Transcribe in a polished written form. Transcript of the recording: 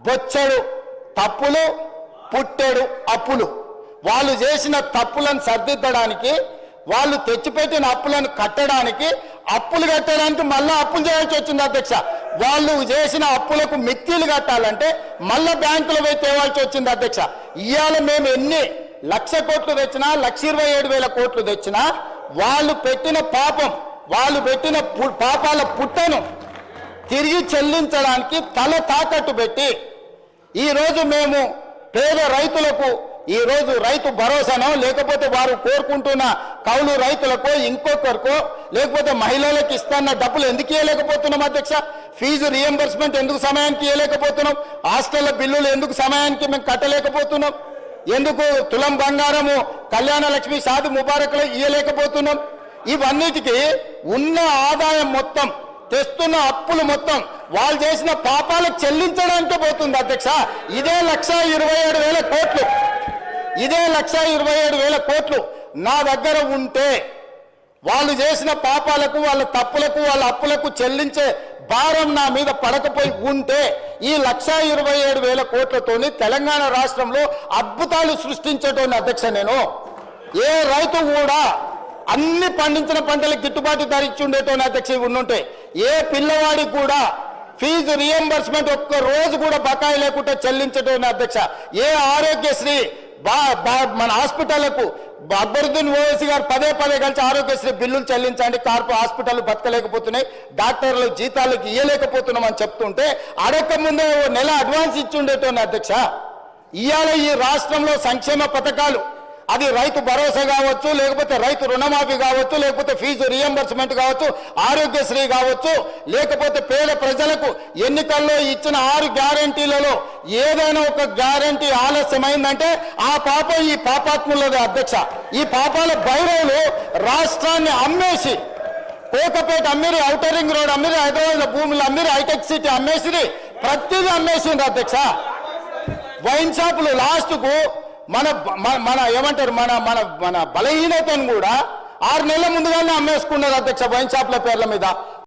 బొచ్చడు తప్పులు పుట్టెడు అప్పులు. వాళ్ళు చేసిన తప్పులను సరిదిద్దడానికి, వాళ్ళు తెచ్చిపెట్టిన అప్పులను కట్టడానికి, అప్పులు కట్టడానికి మళ్ళీ అప్పులు చేయాల్సి వచ్చింది అధ్యక్ష. వాళ్ళు చేసిన అప్పులకు మిత్తిలు కట్టాలంటే మళ్ళీ బ్యాంకులో పోయి తేవాల్సి వచ్చింది అధ్యక్ష. ఇవాళ మేము ఎన్ని 1,00,000 కోట్లు తెచ్చినా, 1,27,000 కోట్లు తెచ్చినా వాళ్ళు పెట్టిన పాపం, వాళ్ళు పెట్టిన పాపాల పుట్టను తిరిగి చెల్లించడానికి తల తాకట్టు పెట్టి ఈరోజు మేము పేద రైతులకు ఈరోజు రైతు భరోసానో, లేకపోతే వారు కోరుకుంటున్న కౌలు రైతులకో, ఇంకొకరికో, లేకపోతే మహిళలకు ఇస్తున్న డబ్బులు ఎందుకు ఇవ్వలేకపోతున్నాం అధ్యక్ష? ఫీజు రియంబర్స్మెంట్ ఎందుకు సమయానికి ఇవ్వలేకపోతున్నాం? హాస్టళ్ల బిల్లులు ఎందుకు సమయానికి మేము కట్టలేకపోతున్నాం? ఎందుకు తులం బంగారము కళ్యాణ లక్ష్మి షాది ముబారక్లో ఇవ్వలేకపోతున్నాం? ఇవన్నిటికీ ఉన్న ఆదాయం మొత్తం, తెస్తున్న అప్పులు మొత్తం వాళ్ళు చేసిన పాపాలకు చెల్లించడానికి పోతుంది అధ్యక్ష. ఇదే 1,27,000 కోట్లు, ఇదే 1,27,000 కోట్లు నా దగ్గర ఉంటే వాళ్ళు చేసిన పాపాలకు, వాళ్ళ తప్పులకు, వాళ్ళ అప్పులకు చెల్లించే భారం నా మీద పడకపోయి ఉంటే ఈ 1,27,000 కోట్లతోని తెలంగాణ రాష్ట్రంలో అద్భుతాలు సృష్టించేటోని అధ్యక్ష. నేను ఏ రైతు కూడా అన్ని పండించిన పంటలకు గిట్టుబాటు ధర ఇచ్చి ఉండేటోని అధ్యక్ష. ఉండుంటే ఏ పిల్లవాడికి కూడా ఫీజు రియంబర్స్మెంట్ ఒక్క రోజు కూడా బకాయి లేకుండా చెల్లించటోని అధ్యక్ష. ఏ ఆరోగ్యశ్రీ మన హాస్పిటళ్లకు అక్బరుద్దీన్ ఓవైసీ గారు పదే కలిసి ఆరోగ్యశ్రీ బిల్లులు చెల్లించండి, హాస్పిటల్ బతకలేకపోతున్నాయి, డాక్టర్లు జీతాలకు ఇవ్వలేకపోతున్నాం అని చెప్తుంటే అడక్క ముందే నెల అడ్వాన్స్ ఇచ్చి ఉండేటోని అధ్యక్ష. ఇవాళ ఈ రాష్ట్రంలో సంక్షేమ పథకాలు, అది రైతు భరోసా కావచ్చు, లేకపోతే రైతు రుణమాఫీ కావచ్చు, లేకపోతే ఫీజు రియంబర్స్మెంట్ కావచ్చు, ఆరోగ్యశ్రీ కావచ్చు, లేకపోతే పేద ప్రజలకు ఎన్నికల్లో ఇచ్చిన 6 గ్యారంటీలలో ఏదైనా ఒక గ్యారంటీ ఆలస్యమైందంటే ఆ పాపం ఈ పాపాత్ములదే అధ్యక్ష. ఈ పాపాల భైరవులు రాష్ట్రాన్ని అమ్మేసి, కోకపేట అమ్మిరి, ఔటర్ రింగ్ రోడ్ అమ్మిరి, హైదరాబాద్ భూములు అమ్మిరి, హైటెక్ సిటీ అమ్మేసిరి, ప్రతిదీ అమ్మేసింది అధ్యక్ష. వైన్ షాపులు లాస్ట్కు మన ఏమంటారు మన మన బలహీనతను కూడా 6 నెలల ముందుగానే అమ్మేసుకున్నారు అధ్యక్ష వైన్ షాప్ల పేర్ల మీద.